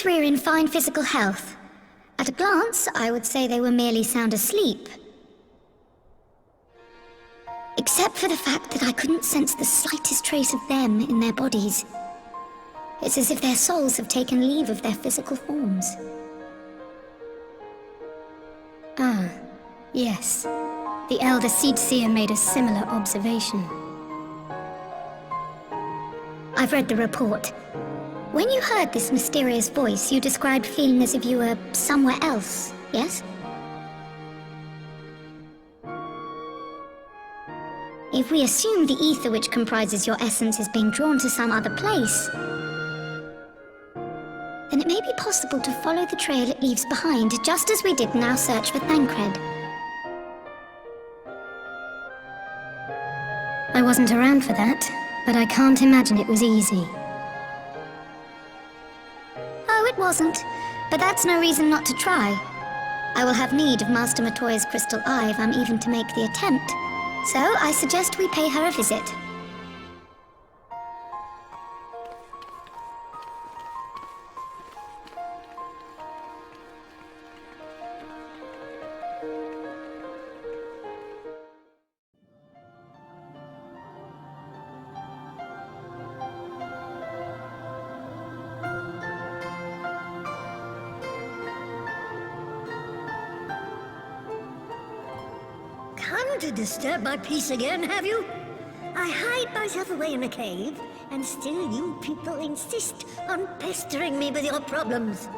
three are in fine physical health. At a glance, I would say they were merely sound asleep. Except for the fact that I couldn't sense the slightest trace of them in their bodies. It's as if their souls have taken leave of their physical forms. Ah, yes. The Elder Seedseer made a similar observation. I've read the report. When you heard this mysterious voice, you described feeling as if you were somewhere else, yes? If we assume the ether which comprises your essence is being drawn to some other place, then it may be possible to follow the trail it leaves behind, just as we did in our search for Thancred. I wasn't around for that, but I can't imagine it was easy. Oh, it wasn't. But that's no reason not to try. I will have need of Master Matoya's crystal eye if I'm even to make the attempt. So I suggest we pay her a visit. Come to disturb my peace again, have you? I hide myself away in a cave, and still you people insist on pestering me with your problems.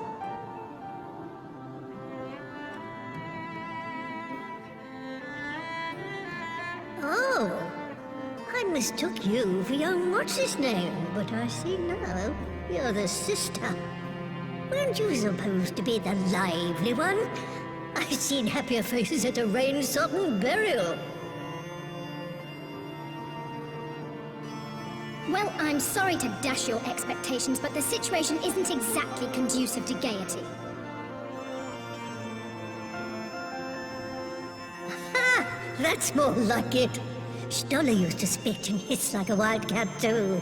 Oh, I mistook you for young what's-his-name, but I see now you're the sister. Weren't you supposed to be the lively one? I've seen happier faces at a rain-sodden burial. Well, I'm sorry to dash your expectations, but the situation isn't exactly conducive to gaiety. Ha! That's more like it. Stoller used to spit and hiss like a wildcat too.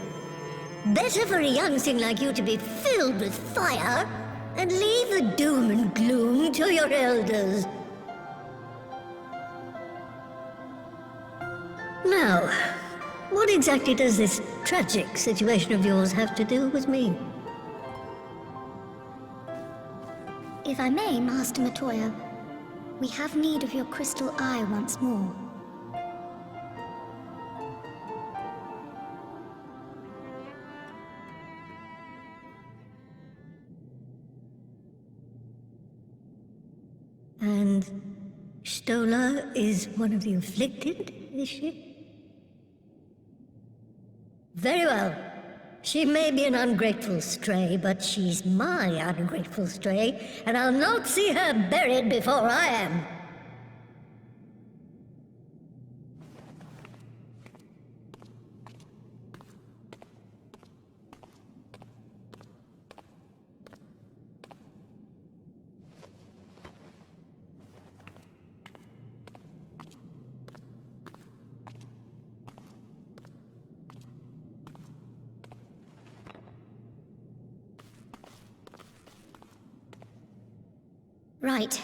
Better for a young thing like you to be filled with fire and leave the doom and gloom to your elders. Now, what exactly does this tragic situation of yours have to do with me? If I may, Master Matoya, we have need of your crystal eye once more. And Stoller is one of the afflicted, is she? Very well. She may be an ungrateful stray, but she's my ungrateful stray, and I'll not see her buried before I am. Right.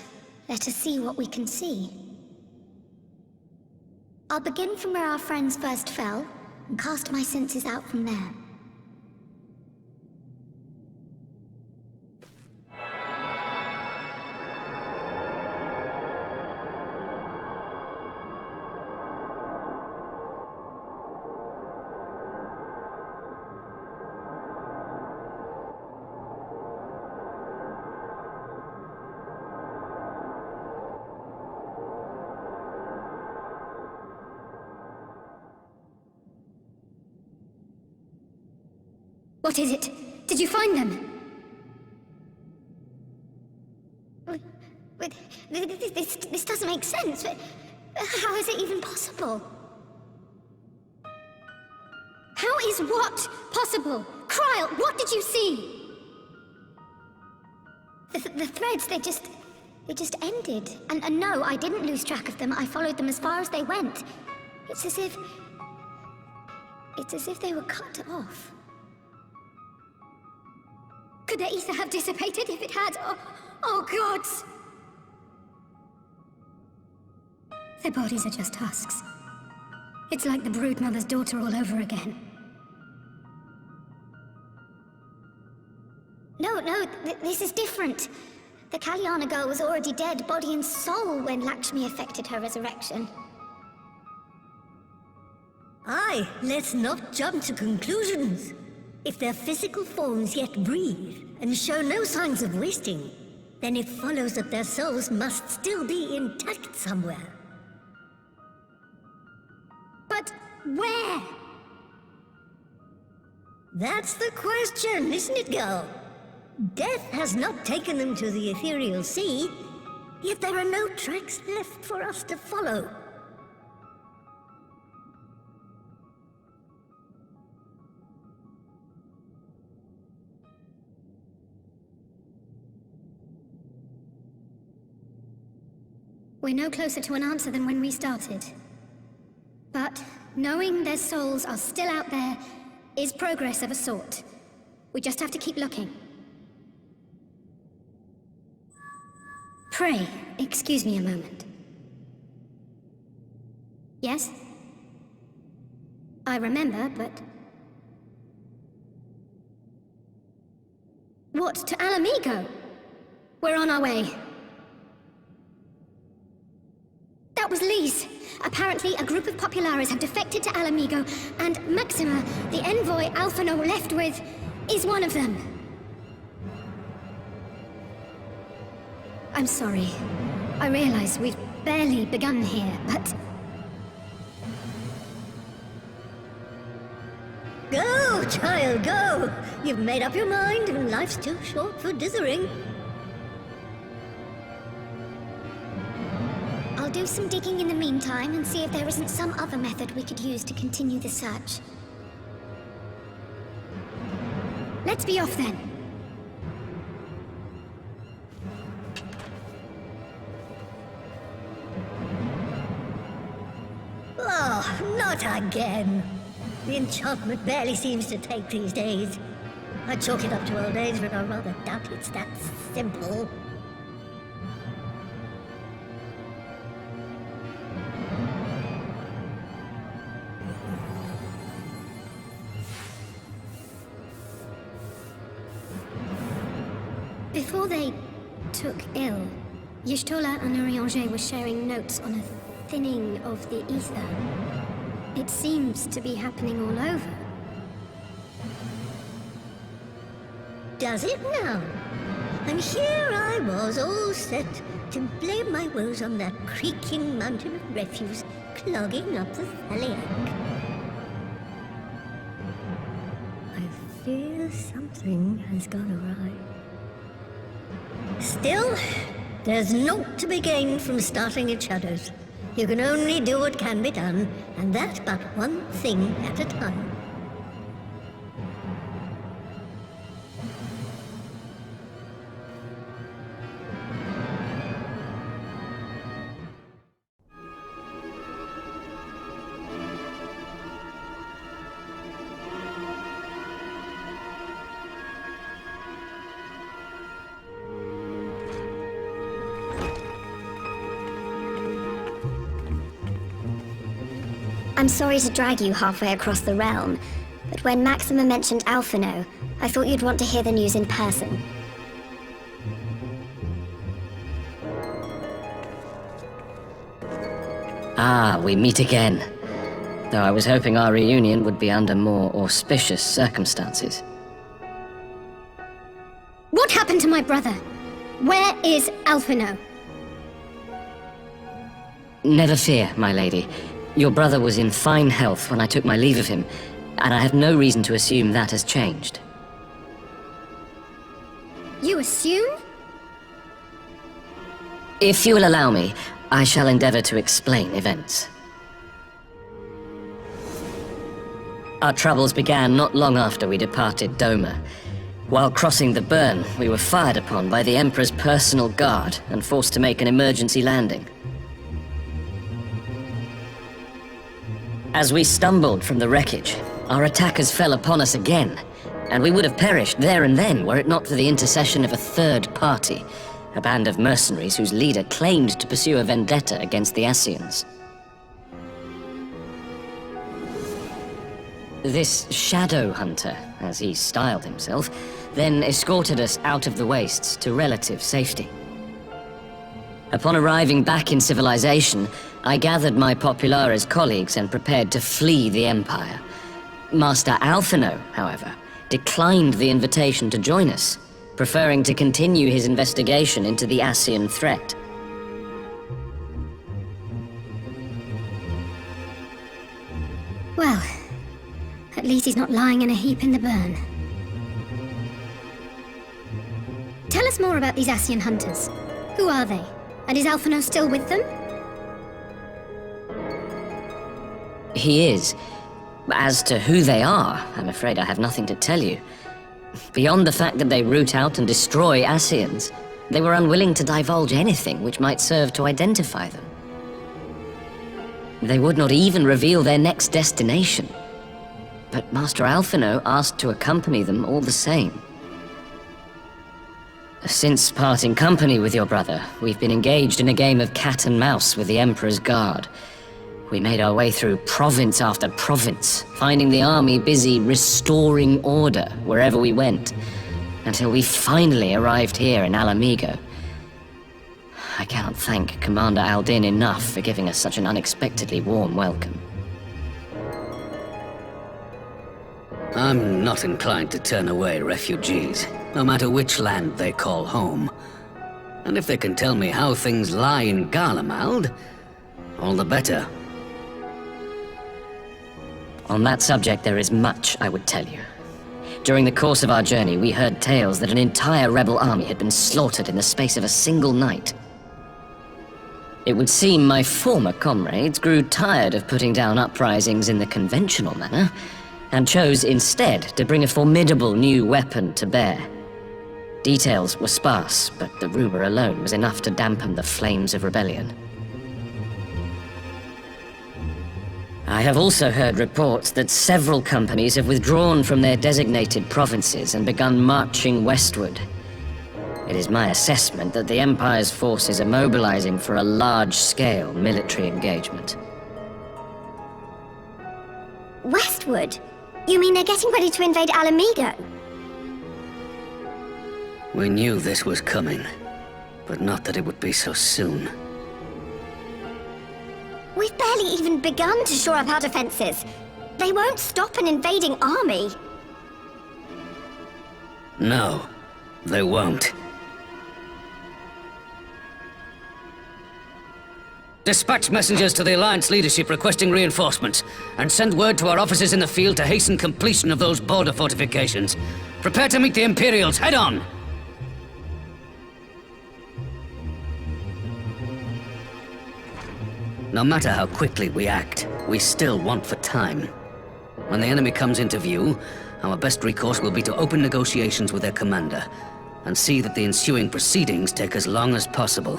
Let us see what we can see. I'll begin from where our friends first fell, and cast my senses out from there. What is it? Did you find them? Wait, this doesn't make sense. How is it even possible? How is what possible? Kryl, what did you see? The threads, they just ended. And no, I didn't lose track of them. I followed them as far as they went. It's as if they were cut off. Could the ether have dissipated if it had? Oh gods! Their bodies are just husks. It's like the broodmother's daughter all over again. No, this is different. The Kalyana girl was already dead, body and soul, when Lakshmi affected her resurrection. Aye, let's not jump to conclusions. If their physical forms yet breathe and show no signs of wasting, then it follows that their souls must still be intact somewhere. But where? That's the question, isn't it, girl? Death has not taken them to the ethereal sea, yet there are no tracks left for us to follow. We're no closer to an answer than when we started. But knowing their souls are still out there is progress of a sort. We just have to keep looking. Pray, excuse me a moment. Yes? I remember, but... What, to Alamigo? We're on our way. That was Lise. Apparently, a group of Populares have defected to Alamigo, and Maxima, the envoy Alphino left with, is one of them. I'm sorry. I realize we've barely begun here, but... Go, child, go! You've made up your mind, and life's too short for dithering. I'll do some digging in the meantime and see if there isn't some other method we could use to continue the search. Let's be off then. Oh, not again. The enchantment barely seems to take these days. I chalk it up to old age, but I rather doubt it's that simple. Before they took ill, Y'shtola and Urianger were sharing notes on a thinning of the ether. It seems to be happening all over. Does it now? And here I was, all set to blame my woes on that creaking mountain of refuse clogging up the Thaliac. I fear something has gone awry. Still, there's naught to be gained from starting at shadows. You can only do what can be done, and that but one thing at a time. I'm sorry to drag you halfway across the realm, but when Maxima mentioned Alphino, I thought you'd want to hear the news in person. Ah, we meet again. Though I was hoping our reunion would be under more auspicious circumstances. What happened to my brother? Where is Alphino? Never fear, my lady. Your brother was in fine health when I took my leave of him, and I have no reason to assume that has changed. You assume? If you will allow me, I shall endeavor to explain events. Our troubles began not long after we departed Doma. While crossing the burn, we were fired upon by the Emperor's personal guard and forced to make an emergency landing. As we stumbled from the wreckage, our attackers fell upon us again, and we would have perished there and then were it not for the intercession of a third party, a band of mercenaries whose leader claimed to pursue a vendetta against the Ascians. This Shadow Hunter, as he styled himself, then escorted us out of the wastes to relative safety. Upon arriving back in civilization, I gathered my Populares colleagues and prepared to flee the Empire. Master Alphino, however, declined the invitation to join us, preferring to continue his investigation into the Ascian threat. Well, at least he's not lying in a heap in the burn. Tell us more about these Ascian hunters. Who are they? And is Alphino still with them? He is. As to who they are, I'm afraid I have nothing to tell you. Beyond the fact that they root out and destroy Ascians, they were unwilling to divulge anything which might serve to identify them. They would not even reveal their next destination. But Master Alphino asked to accompany them all the same. Since parting company with your brother, we've been engaged in a game of cat and mouse with the Emperor's Guard. We made our way through province after province, finding the army busy restoring order wherever we went, until we finally arrived here in Alamigo. I cannot thank Commander Aldin enough for giving us such an unexpectedly warm welcome. I'm not inclined to turn away refugees, no matter which land they call home. And if they can tell me how things lie in Garlemald, all the better. On that subject, there is much I would tell you. During the course of our journey, we heard tales that an entire rebel army had been slaughtered in the space of a single night. It would seem my former comrades grew tired of putting down uprisings in the conventional manner, and chose instead to bring a formidable new weapon to bear. Details were sparse, but the rumor alone was enough to dampen the flames of rebellion. I have also heard reports that several companies have withdrawn from their designated provinces and begun marching westward. It is my assessment that the Empire's forces are mobilizing for a large-scale military engagement. Westward? You mean they're getting ready to invade Alamigo? We knew this was coming, but not that it would be so soon. We've barely even begun to shore up our defenses. They won't stop an invading army. No, they won't. Dispatch messengers to the Alliance leadership requesting reinforcements, and send word to our officers in the field to hasten completion of those border fortifications. Prepare to meet the Imperials, head on! No matter how quickly we act, we still want for time. When the enemy comes into view, our best recourse will be to open negotiations with their commander, and see that the ensuing proceedings take as long as possible.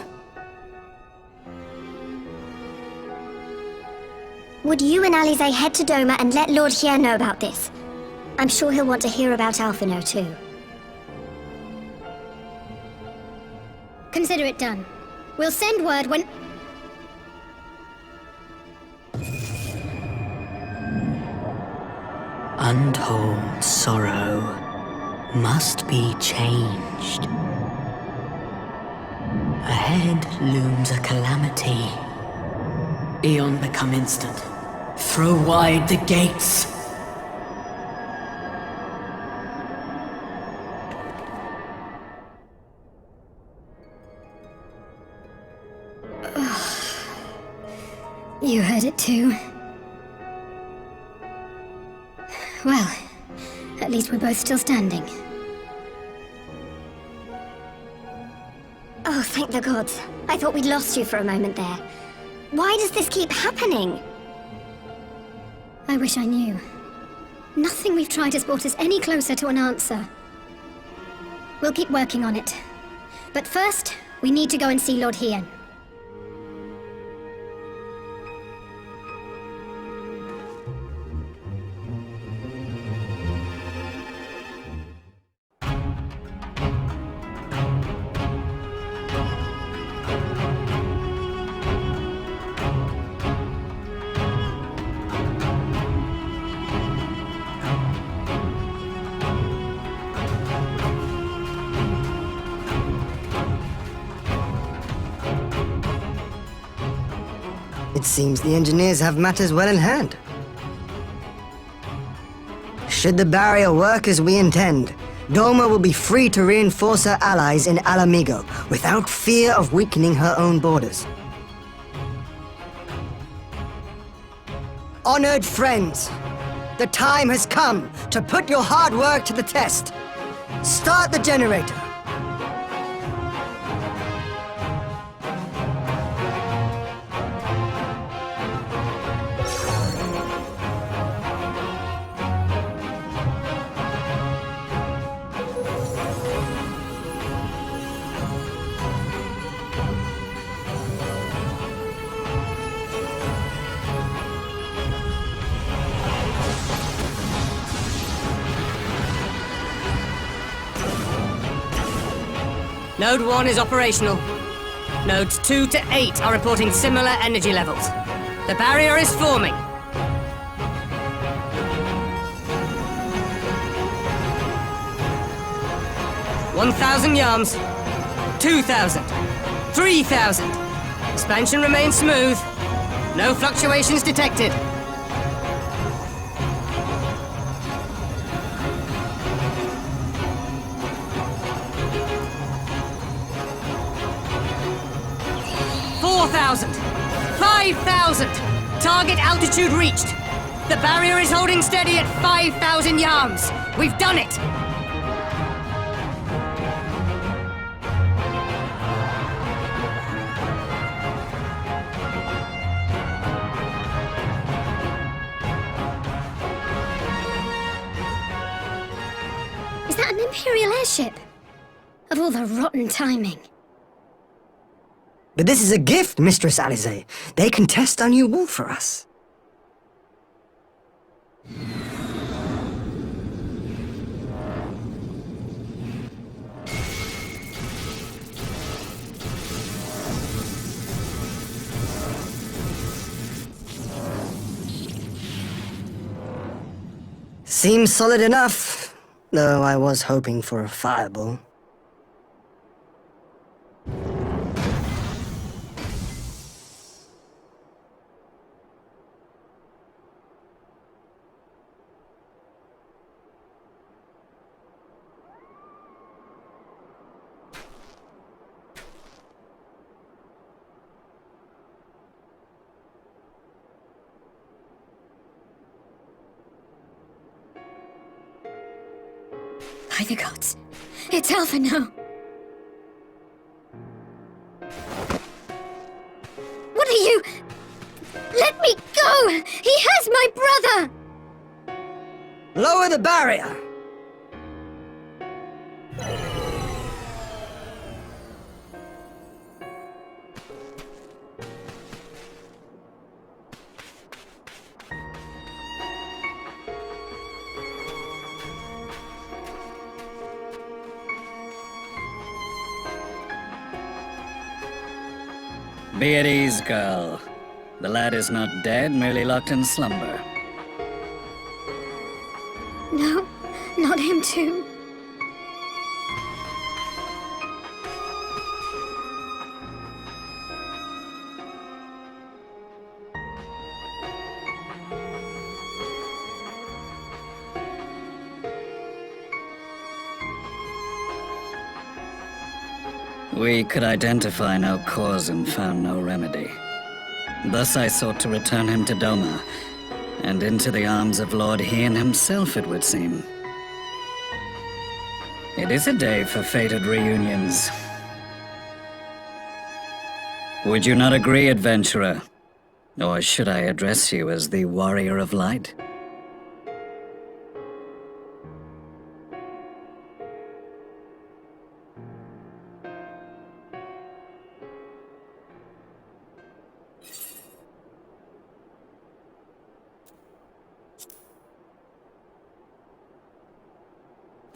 Would you and Alize head to Doma and let Lord Hier know about this? I'm sure he'll want to hear about Alphino too. Consider it done. We'll send word when... Untold sorrow must be changed. Ahead looms a calamity. Eon become instant. Throw wide the gates! You heard it too. Well, at least we're both still standing. Oh, thank the gods. I thought we'd lost you for a moment there. Why does this keep happening? I wish I knew. Nothing we've tried has brought us any closer to an answer. We'll keep working on it. But first, we need to go and see Lord Hien. It seems the engineers have matters well in hand. Should the barrier work as we intend, Doma will be free to reinforce her allies in Alamigo without fear of weakening her own borders. Honored friends, the time has come to put your hard work to the test. Start the generator. Node 1 is operational. Nodes 2 to 8 are reporting similar energy levels. The barrier is forming. $1,000 yards. 2,000. 3,000. Expansion remains smooth. No fluctuations detected. $4,000. 5,000. Target altitude reached. The barrier is holding steady at 5,000 yards. We've done it. Is that an Imperial airship? Of all the rotten timing. But this is a gift, Mistress Alize. They can test our new wall for us. Seems solid enough, though I was hoping for a fireball. By the gods. It's Alpha now. What are you? Let me go! He has my brother! Lower the barrier! Be at ease, girl. The lad is not dead, merely locked in slumber. No, not him too. We could identify no cause and found no remedy. Thus I sought to return him to Doma, and into the arms of Lord Hien himself, it would seem. It is a day for fated reunions. Would you not agree, adventurer? Or should I address you as the Warrior of Light?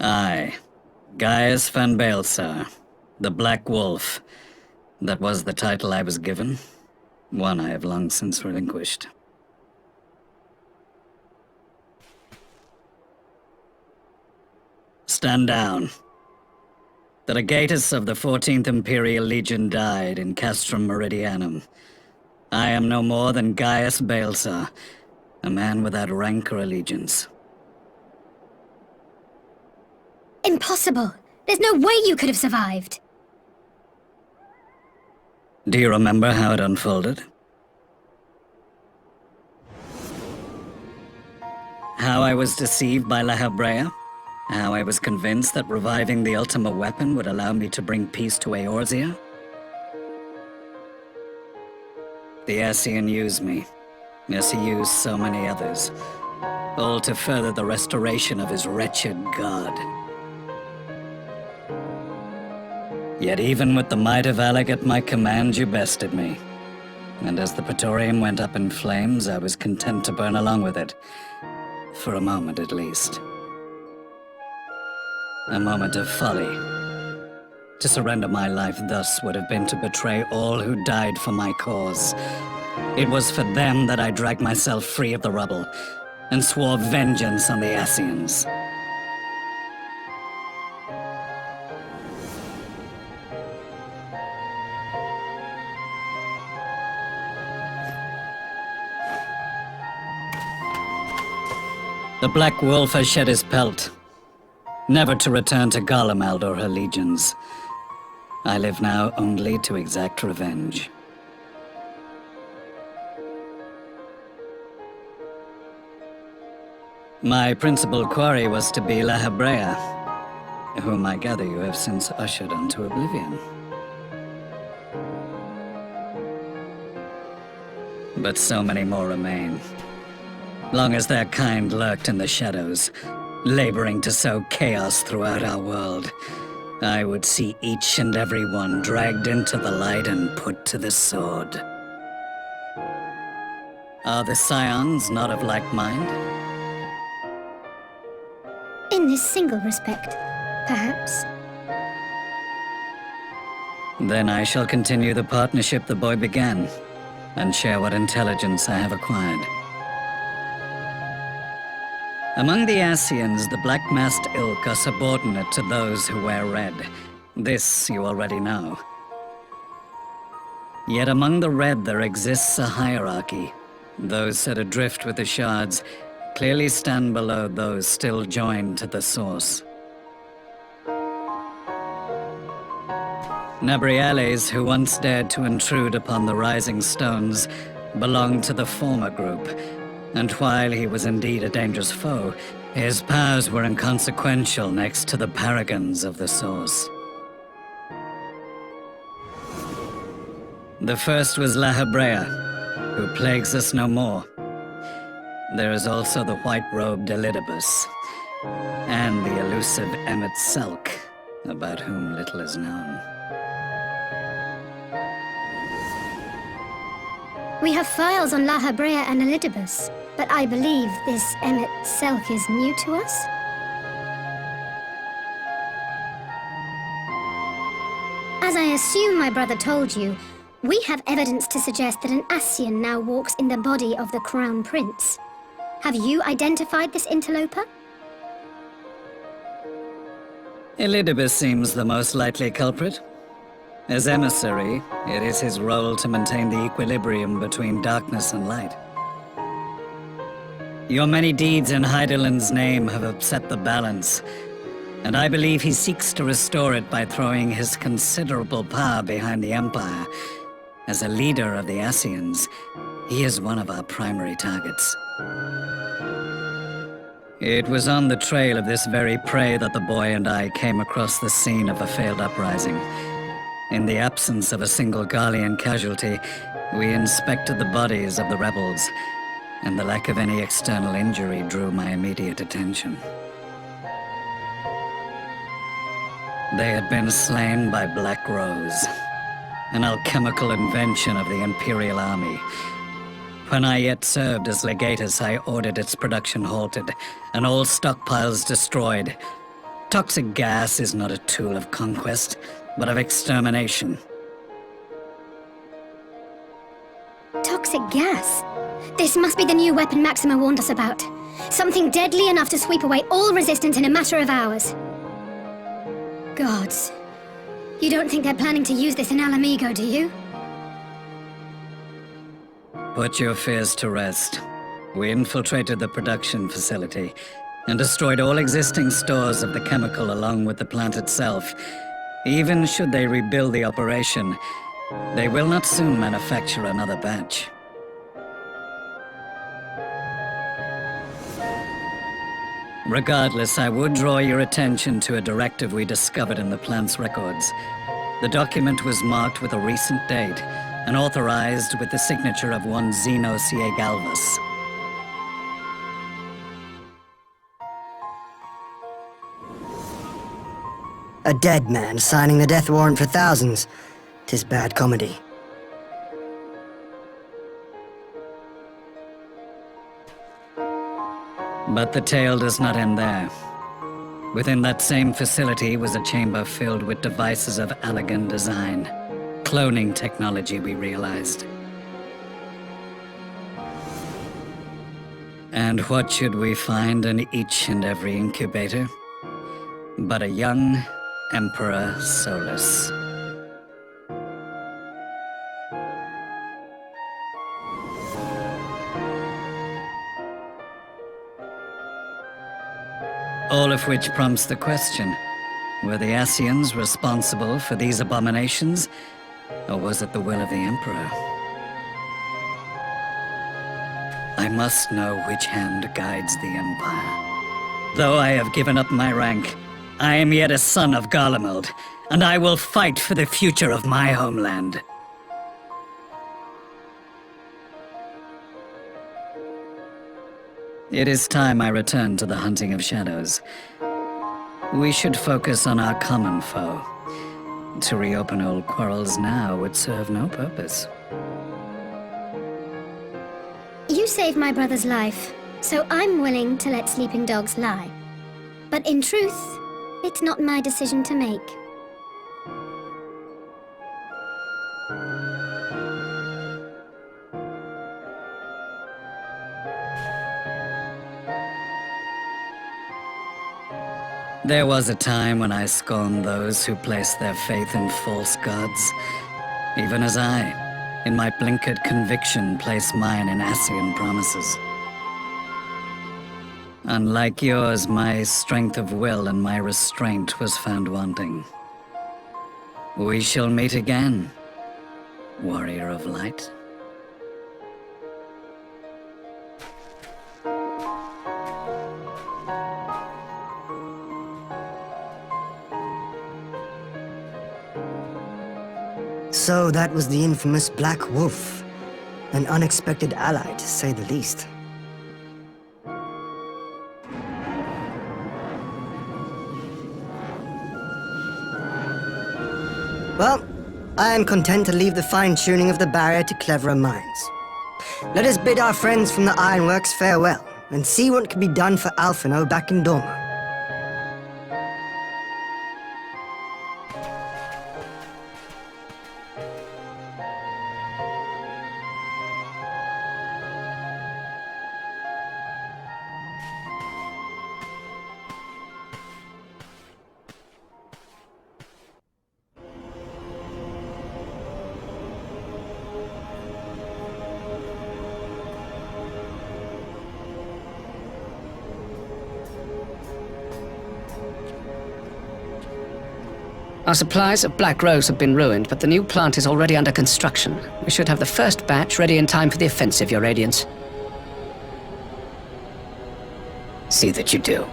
Aye. Gaius van Baelsar, the Black Wolf. That was the title I was given. One I have long since relinquished. Stand down. The legatus of the 14th Imperial Legion died in Castrum Meridianum. I am no more than Gaius Balsar, a man without rank or allegiance. Impossible! There's no way you could have survived! Do you remember how it unfolded? How I was deceived by La Habrea? How I was convinced that reviving the Ultima weapon would allow me to bring peace to Eorzea? The Ascian used me, as he used so many others, all to further the restoration of his wretched god. Yet even with the might of Alec at my command, you bested me. And as the Praetorium went up in flames, I was content to burn along with it. For a moment at least. A moment of folly. To surrender my life thus would have been to betray all who died for my cause. It was for them that I dragged myself free of the rubble, and swore vengeance on the Ascians. The Black Wolf has shed his pelt, never to return to Garlemald or her legions. I live now only to exact revenge. My principal quarry was to be La Habrea, whom I gather you have since ushered into oblivion. But so many more remain. Long as their kind lurked in the shadows, laboring to sow chaos throughout our world, I would see each and every one dragged into the light and put to the sword. Are the Scions not of like mind? In this single respect, perhaps. Then I shall continue the partnership the boy began, and share what intelligence I have acquired. Among the Ascians, the Black-Masked Ilk are subordinate to those who wear red. This you already know. Yet among the red there exists a hierarchy. Those set adrift with the shards clearly stand below those still joined to the source. Nabriales, who once dared to intrude upon the Rising Stones, belonged to the former group. And while he was indeed a dangerous foe, his powers were inconsequential next to the paragons of the Source. The first was La Habrea, who plagues us no more. There is also the white-robed Elidibus, and the elusive Emmet Selk, about whom little is known. We have files on La Habrea and Elidibus, but I believe this Emmet Selk is new to us? As I assume my brother told you, we have evidence to suggest that an Ascian now walks in the body of the Crown Prince. Have you identified this interloper? Elidibus seems the most likely culprit. As emissary, it is his role to maintain the equilibrium between darkness and light. Your many deeds in Hydaelyn's name have upset the balance, and I believe he seeks to restore it by throwing his considerable power behind the Empire. As a leader of the Ascians, he is one of our primary targets. It was on the trail of this very prey that the boy and I came across the scene of a failed uprising. In the absence of a single Garlean casualty, we inspected the bodies of the rebels, and the lack of any external injury drew my immediate attention. They had been slain by Black Rose, an alchemical invention of the Imperial Army. When I yet served as legatus, I ordered its production halted, and all stockpiles destroyed. Toxic gas is not a tool of conquest, but of extermination. Toxic gas? This must be the new weapon Maxima warned us about. Something deadly enough to sweep away all resistance in a matter of hours. Gods. You don't think they're planning to use this in Alamigo, do you? Put your fears to rest. We infiltrated the production facility and destroyed all existing stores of the chemical along with the plant itself. Even should they rebuild the operation, they will not soon manufacture another batch. Regardless, I would draw your attention to a directive we discovered in the plant's records. The document was marked with a recent date and authorized with the signature of one Zeno C.A. Galvas. A dead man signing the death warrant for thousands. 'Tis bad comedy. But the tale does not end there. Within that same facility was a chamber filled with devices of elegant design. Cloning technology, we realized. And what should we find in each and every incubator? But a young Emperor Solus. All of which prompts the question, were the Ascians responsible for these abominations, or was it the will of the Emperor? I must know which hand guides the Empire. Though I have given up my rank, I am yet a son of Garlemald, and I will fight for the future of my homeland. It is time I return to the hunting of shadows. We should focus on our common foe. To reopen old quarrels now would serve no purpose. You saved my brother's life, so I'm willing to let sleeping dogs lie. But in truth, it's not my decision to make. There was a time when I scorned those who placed their faith in false gods, even as I, in my blinkered conviction, place mine in Ascian promises. Unlike yours, my strength of will and my restraint was found wanting. We shall meet again, warrior of light. So that was the infamous Black Wolf. An unexpected ally, to say the least. Well, I am content to leave the fine-tuning of the barrier to cleverer minds. Let us bid our friends from the Ironworks farewell, and see what can be done for Alphino back in Dorma. Our supplies of Black Rose have been ruined, but the new plant is already under construction. We should have the first batch ready in time for the offensive, Your Radiance. See that you do.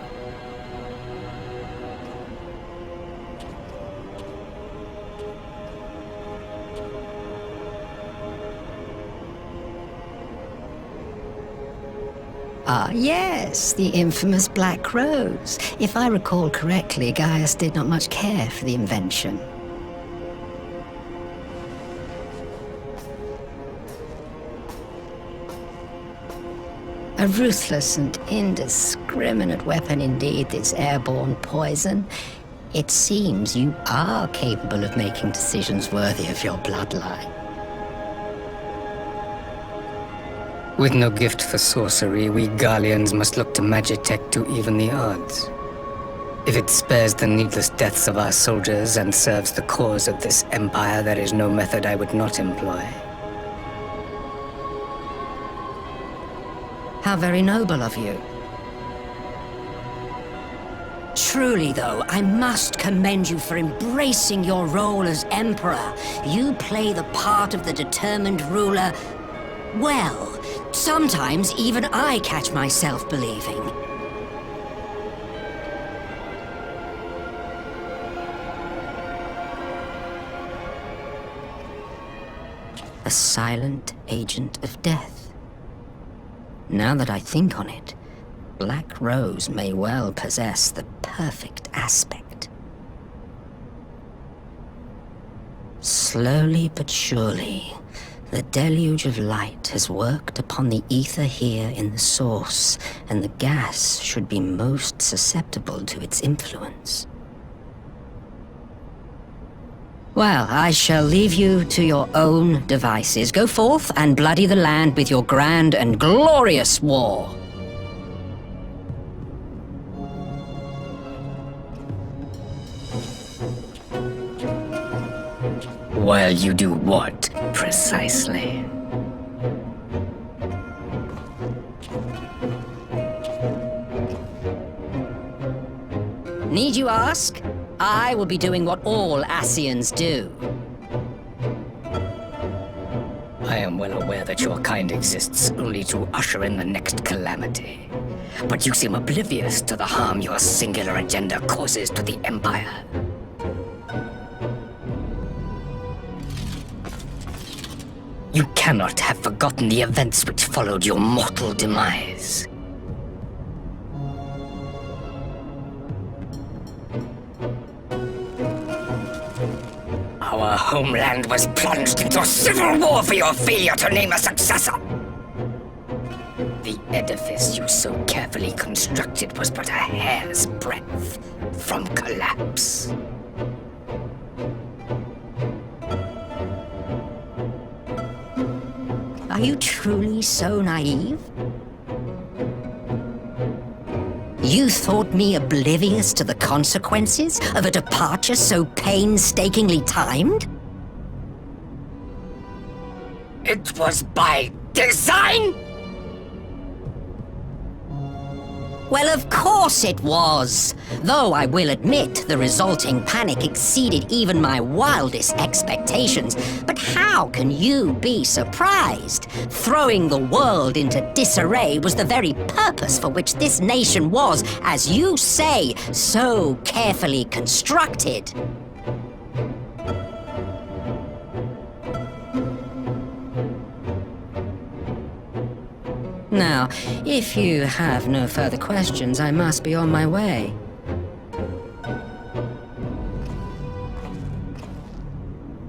Ah, yes, the infamous Black Rose. If I recall correctly, Gaius did not much care for the invention. A ruthless and indiscriminate weapon indeed, this airborne poison. It seems you are capable of making decisions worthy of your bloodline. With no gift for sorcery, we Garleans must look to Magitech to even the odds. If it spares the needless deaths of our soldiers and serves the cause of this empire, there is no method I would not employ. How very noble of you. Truly, though, I must commend you for embracing your role as Emperor. You play the part of the determined ruler well. Sometimes even I catch myself believing. A silent agent of death. Now that I think on it, Black Rose may well possess the perfect aspect. Slowly but surely, the deluge of light has worked upon the ether here in the source, and the gas should be most susceptible to its influence. Well, I shall leave you to your own devices. Go forth and bloody the land with your grand and glorious war. While you do what, precisely? Need you ask? I will be doing what all Ascians do. I am well aware that your kind exists only to usher in the next calamity. But you seem oblivious to the harm your singular agenda causes to the Empire. You cannot have forgotten the events which followed your mortal demise. Our homeland was plunged into a civil war for your failure to name a successor. The edifice you so carefully constructed was but a hair's breadth from collapse. Are you truly so naive? You thought me oblivious to the consequences of a departure so painstakingly timed? It was by design? Well, of course it was. Though I will admit the resulting panic exceeded even my wildest expectations. But how can you be surprised? Throwing the world into disarray was the very purpose for which this nation was, as you say, so carefully constructed. Now, if you have no further questions, I must be on my way.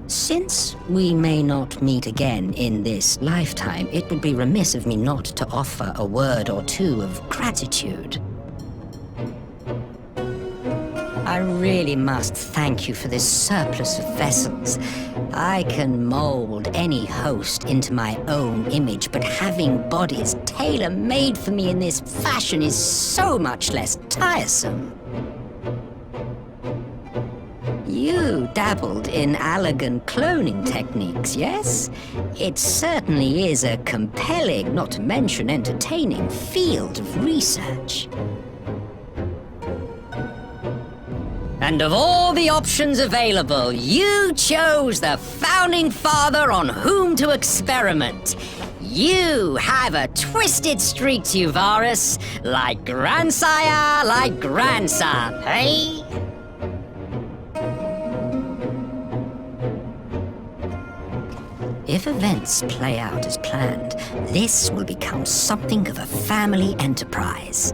Since we may not meet again in this lifetime, it would be remiss of me not to offer a word or two of gratitude. I really must thank you for this surplus of vessels. I can mold any host into my own image, but having bodies tailor-made for me in this fashion is so much less tiresome. You dabbled in Allagan cloning techniques, yes? It certainly is a compelling, not to mention entertaining, field of research. And of all the options available, you chose the founding father on whom to experiment. You have a twisted streak to you, Varus. Like grandsire, like grandson, eh? If events play out as planned, this will become something of a family enterprise.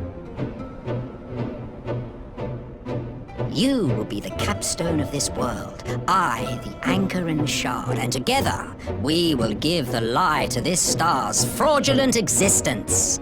You will be the capstone of this world, I the anchor and shard, and together we will give the lie to this star's fraudulent existence.